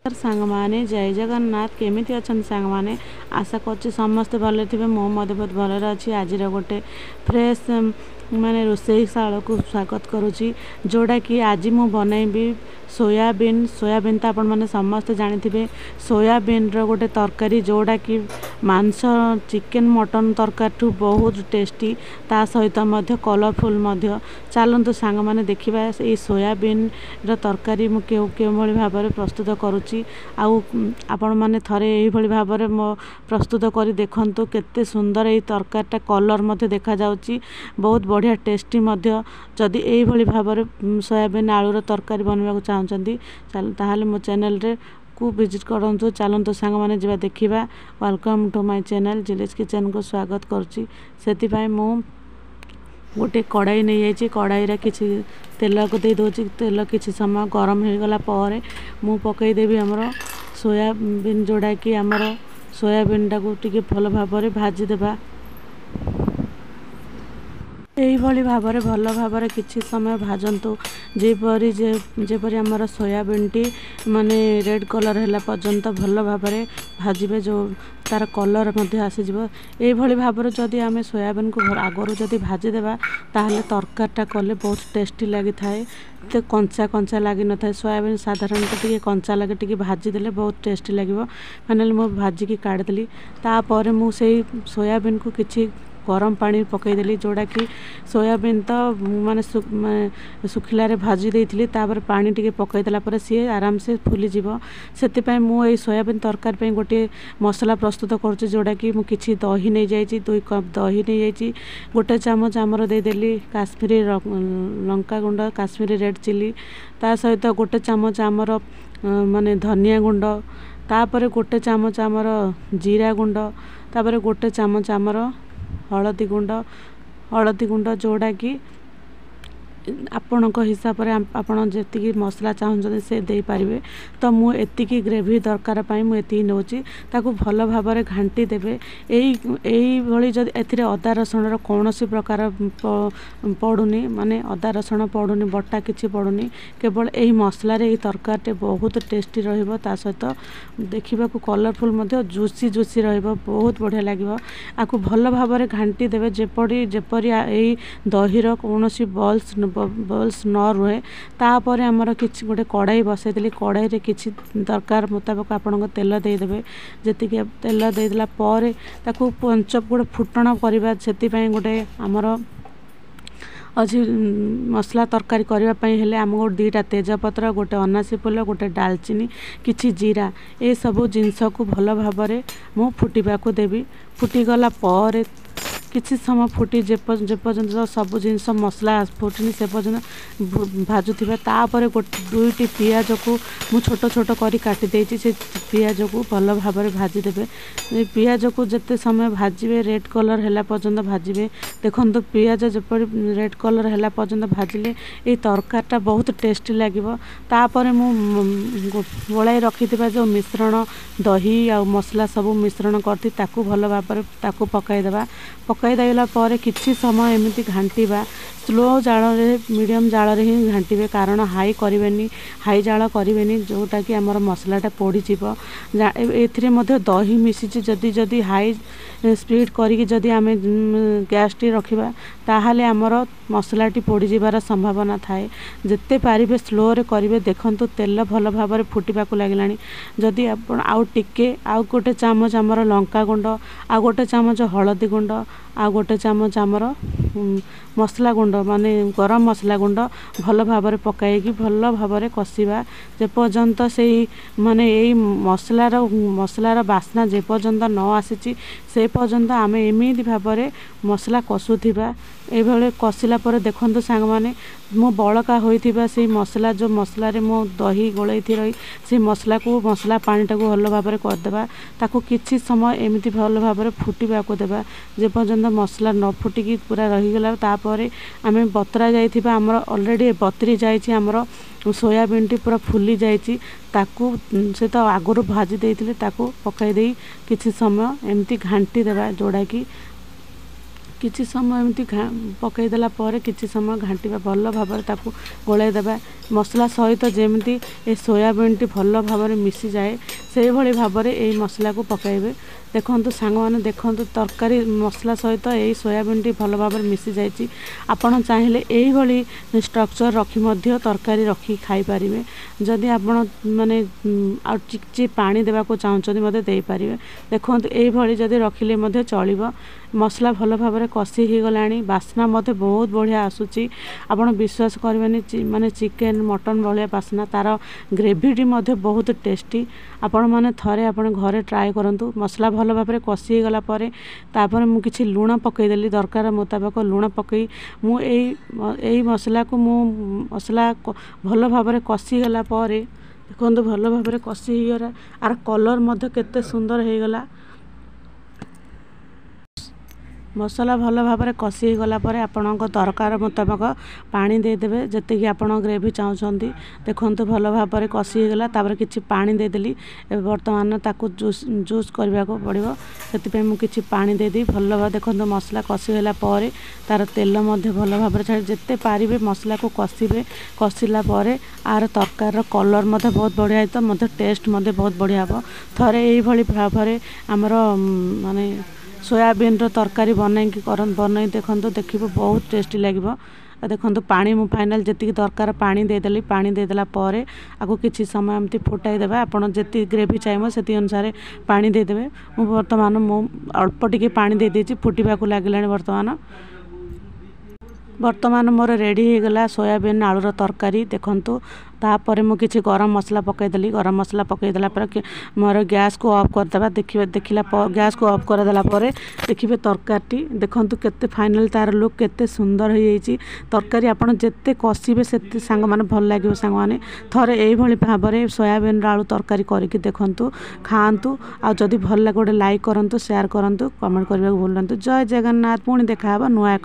सांग माने जय जगन्नाथ केमिति अछन सांग माने आशा करछि समस्त भले थे मो मध्य बहुत भलरे अच्छी आज गोटे फ्रेश माने रोसई शाला को स्वागत करुच्ची जोड़ा कि आज मु बनैबी सोयाबीन सोयाबीन तो आपण मैंने समस्त जानी सोयाबीन रो गोटे तरकारी जोड़ा कि मांस चिकेन मटन तरकारी ठू बहुत टेस्टी ता सहित मध्य कलरफुल मध्य चलतु सांग माने देखिबा ए सोयाबीन रो तरकारी मु के भाव में प्रस्तुत करुच्ची आपण मैंने थरे यही भाव में मो प्रस्तुत करी देखंतु केते सुंदर ये तरकारीटा कलर मध्य देखा जाउची बहुत बढ़िया टेस्टी मध्य जदि यही भाव में सोयाबीन आलूर तरकारी बनवा चाहते ताहले मो चैनल रे को विजिट करंतु चलतु सांग माने जिबा देखिबा वेलकम टू माय चैनल जिलेस किचन को स्वागत करची सेति पय मो गोटे कड़ाई नहीं जाइए कड़ाई किसी तेल को दे दूसरी तेल किसी समय गरम हो गला पर मु पकईदेवी आमर सोयाबीन जोड़ा कि आमर सोयाबीन टाक टे भल भाव में भाजीदेवा यही भाव में भल भाव में किसी समय भाजतु जेपरी आमर सोयाबीन टी माने रेड कलर है पर्यंत भल भाव में भाजबे जो तार कलर आसीज ये भाव में जदि आम सोयाबीन को आगरू जदि भाजीदेवा ताहले तरकारीटा कले बहुत टेस्टी लगी थाए तो कंचा कंचा लगी न था सोयाबीन साधारणतः टी कंचा लगे टी भाजीदेले बहुत टेस्टी लगे फाइनाली मुझे भाजिकी काढ़ीदेली तापर मुझे सोयाबीन को किसी गरम पानी पकईदेली जोड़ा कि सोयाबीन तो माने सुखिलारे भाजी देइथिली तापर पानी टिके पकईदेला पर सी आराम से फुली जीवो सेति मु ए सोयाबीन तरकारी पे गोटे मसला प्रस्तुत करुच्ची जोड़ा कि मु किछि दही नहीं जाइछि 2 कप दही नहीं जाइछि गोटे चामच आमर देदेली काश्मीरी लंका गुंड काश्मीरी रेड चिली ता सहित गोटे चामच आमर माने धनिया गुंड तापर गोटे चामच आमर जीरा गुंड तापर गोटे चामच आमर हलदी गुंड जोड़ा कि आपण हिसाब से आपण जी मसला चाहते से दे पारे तो मु एतिकी ग्रेवी दरकार पाई मु एतिकी नौची ताकू भल भाव में घांटी देबे यही जदि एथिरे अदा रसुण कौन सी प्रकार पड़ुनी माने अदा रसुण पड़ुनी बटा किछि पड़ुनी केवल यही मसला रे तरकारी बहुत टेस्टी रहिबो ता सहित देखा कलरफुल मध्य जूसी जूसी रहिबो बहुत बढ़िया लगिबो आकु भल भाव में घांटी देबे जेपरी यही दहीर कौन सी बल्स न रुहे तापर आमर किसी गोटे कड़ाई बसईली कड़ाई रे किसी दरकार मुताबिक आपण तेल देदेवे जी तेल देदेला पर ताकू पंच गोटे फुटण करवा से गोटे आमर अच्छी मसला तरकारी करने हेले आमको 2टा तेजपत्र गोटे अनासी फूल गोटे डालचीनी किछि जीरा ए सब जिनस को भल भाव में मु फुटिबा को देवी फुटीगला पर किसी समय फुटी जेपर्यंत सब जिनस मसला फुटनी से पर्यंत भाजुवा तापर गोटे 2टी पियाज को मु छोट छोट करी काटी देछि से पियाज को भल भाव में भाजीदेवे पियाज को जिते समय भाजबे रेड कलर है पर्यंत भाजबे देखो पियाज जपरी रेड कलर है पर्यंत भाजिले ये तरकारीटा बहुत टेस्टी लगे तापर मु गोलाई रखि जो मिश्रण दही आ मसला सब मिश्रण करती ताकू भल भाव में ताकू पकईदेवा पकईदेला पर किछि समय एमती घांटा स्लो जाल मीडियम जाल ही घांटे कारण हाई करेनि हाई जाल करेनि जोटा कि आमर मसलाटा पोड़ीज ए दही मिसी जदि जदि हाई स्पीड करी जदि आम गैस टी रखा ताहले आमर मसलाटी पोड़ी जीवार संभावना थाए जिते पारे स्लो रे करेंगे देखंतु तेल भल भाव में फुटवा लगे जदि आप आउ टिके आउ गोटे चामच आमर लंका गुंड आ गोटे चामच हलदी गुंड आ गोटे चामच आमर मसला गुंड माने गरम मसला गुंड भल भाव में पकाई भल भाव में कषा जेपर्यंत से माने यही मसलार बास्ना जेपर्यंत न आसी से पर्यंत आम एमती भाव में मसला कषुवा ये कषिला देखु सांग माने मो बड़का होइथिबा से मसला जो मसला रे मो दही गोलई थी रही से मसला को मसला पानीटा को भल भाव में करदेवा ताकू किछि समय एमती भल भाव में फुटवा को देवा जे पर्यंत मसला न फुटिकी पूरा रहीगला तापर आम बतरा जाइथिबा आमर ऑलरेडी बतरी जाइछि आमर सोयाबीन टी पूरा फुली जाइछि ताकू से तो आगरू भाजी देइथिले ताकू पकाई देई किछि समय एमती घांटी देवा जोड़ा कि କିଛି ସମୟ ଏମିତି ପକାଇଦେଲା ପରେ କିଛି ସମୟ ଘାଣ୍ଟିବା, ଭଲ ଭାବରେ ତାକୁ ଗୋଳାଇ ଦେବା। ମସଲା ସହିତ ଯେମିତି ଏ ସୋୟାବିନ୍ଟି ଭଲ ଭାବରେ ମିଶିଯାଏ ସେଇଭଳି ଭାବରେ ଏଇ ମସଲାକୁ ପକାଇବେ। ଦେଖନ୍ତୁ ସାଙ୍ଗମାନେ, ଦେଖନ୍ତୁ ତରକାରୀ ମସଲା ସହିତ ଏଇ ସୋୟାବିନ୍ଟି ଭଲ ଭାବରେ ମିଶି ଯାଇଛି। ଆପଣ ଚାହିଁଲେ ଏଇଭଳି ଷ୍ଟ୍ରକ୍ଚର ରଖି ମଧ୍ୟ ତରକାରୀ ରଖି ଖାଇପାରିବେ। ଯଦି ଆପଣ ମାନେ ଆଉ ଟିକେ ପାଣି ଦେବାକୁ ଚାହୁଁଛନ୍ତି ମଧ୍ୟ ଦେଇପାରିବେ। ଦେଖନ୍ତୁ ଏଇଭଳି ଯଦି ରଖିଲେ ମଧ୍ୟ ଚଳିବ। ମସଲା ଭଲ ଭାବରେ କଷି ହେଇଗଲାଣି, ବାସ୍ନା ମଧ୍ୟ ବହୁତ ବଢ଼ିଆ ଆସୁଛି। ଆପଣ ବିଶ୍ୱାସ କରିବେନି, ମାନେ ଚିକେନ୍ ମଟନ୍ ଭଳିଆ ବାସ୍ନା, ତା'ର ଗ୍ରେଭିଟି ମଧ୍ୟ ବହୁତ ଟେଷ୍ଟି। ଆପଣମାନେ ଥରେ ଆପଣ ଘରେ ଟ୍ରାଏ କରନ୍ତୁ। ମସଲା ଭଲ ଭାବରେ କଷି ହେଇଗଲା ପରେ ତାପରେ ମୁଁ କିଛି ଲୁଣ ପକାଇଦେଲି, ଦରକାର ମୁତାବକ ଲୁଣ ପକାଇ ମୁଁ ଏଇ ମସଲାକୁ ମସଲା ଭଲ ଭାବରେ କଷିଗଲା ପରେ ଦେଖନ୍ତୁ ଭଲ ଭାବରେ କଷି ହେଇଗଲା। ଆର କଲର୍ ମଧ୍ୟ କେତେ ସୁନ୍ଦର ହେଇଗଲା। ମସଲା ଭଲ ଭାବରେ କଷି ହେଇଗଲା ପରେ ଆପଣଙ୍କ ଦରକାର ମୁତାବକ ପାଣି ଦେଇଦେବେ, ଯେତିକି ଆପଣ ଗ୍ରେଭି ଚାହୁଁଛନ୍ତି। ଦେଖନ୍ତୁ ଭଲ ଭାବରେ କଷି ହେଇଗଲା, ତାପରେ କିଛି ପାଣି ଦେଇଦେଲି। ଏବେ ବର୍ତ୍ତମାନ ତାକୁ ଜୁସ୍ କରିବାକୁ ପଡ଼ିବ, ସେଥିପାଇଁ ମୁଁ କିଛି ପାଣି ଦେଇଦେଇ ଭଲ ଭାବରେ ଦେଖନ୍ତୁ ମସଲା କଷି ହେଲା ପରେ ତା'ର ତେଲ ମଧ୍ୟ ଭଲ ଭାବରେ ଛାଡ଼ି, ଯେତେ ପାରିବେ ମସଲାକୁ କଷିବେ। କଷିଲା ପରେ ଆର ତରକାରୀର କଲର୍ ମଧ୍ୟ ବହୁତ ବଢ଼ିଆ ହେଇଥିବ, ମଧ୍ୟ ଟେଷ୍ଟ ମଧ୍ୟ ବହୁତ ବଢ଼ିଆ ହେବ। ଥରେ ଏଇଭଳି ଭାବରେ ଆମର ମାନେ ସୋୟାବିନ୍ର ତରକାରୀ ବନେଇ ଦେଖନ୍ତୁ, ଦେଖିବେ ବହୁତ ଟେଷ୍ଟି ଲାଗିବ। ଦେଖନ୍ତୁ ପାଣି ମୁଁ ଫାଇନାଲ୍ ଯେତିକି ଦରକାର ପାଣି ଦେଇଦେଲି। ପାଣି ଦେଇଦେଲା ପରେ ଆକୁ କିଛି ସମୟ ଏମିତି ଫୁଟାଇ ଦେବା। ଆପଣ ଯେତିକି ଗ୍ରେଭି ଚାହିଁବ ସେତିକି ଅନୁସାରେ ପାଣି ଦେଇଦେବେ। ମୁଁ ଅଳ୍ପ ଟିକେ ପାଣି ଦେଇଦେଇଛି, ଫୁଟିବାକୁ ଲାଗିଲାଣି। ବର୍ତ୍ତମାନ ମୋର ରେଡ଼ି ହେଇଗଲା ସୋୟାବିନ୍ ଆଳୁର ତରକାରୀ। ଦେଖନ୍ତୁ ତାପରେ ମୁଁ କିଛି ଗରମ ମସଲା ପକାଇଦେଲି। ଗରମ ମସଲା ପକାଇଦେଲା ପରେ ମୋର ଗ୍ୟାସ୍କୁ ଅଫ୍ କରିଦେବା। ଗ୍ୟାସ୍କୁ ଅଫ୍ କରିଦେଲା ପରେ ଦେଖିବେ ତରକାରୀଟି ଦେଖନ୍ତୁ କେତେ ଫାଇନାଲ୍, ତା'ର ଲୁକ୍ କେତେ ସୁନ୍ଦର ହେଇଯାଇଛି। ତରକାରୀ ଆପଣ ଯେତେ କଷିବେ ସେତେ ସାଙ୍ଗମାନେ ଭଲ ଲାଗିବ। ସାଙ୍ଗମାନେ ଥରେ ଏଇଭଳି ଭାବରେ ସୋୟାବିନ୍ର ଆଳୁ ତରକାରୀ କରିକି ଦେଖନ୍ତୁ, ଖାଆନ୍ତୁ। ଆଉ ଯଦି ଭଲ ଲାଗେ ଗୋଟେ ଲାଇକ୍ କରନ୍ତୁ, ସେୟାର କରନ୍ତୁ, କମେଣ୍ଟ କରିବାକୁ ଭୁଲନ୍ତୁ। ଜୟ ଜଗନ୍ନାଥ। ପୁଣି ଦେଖାହେବ ନୂଆ ଏକ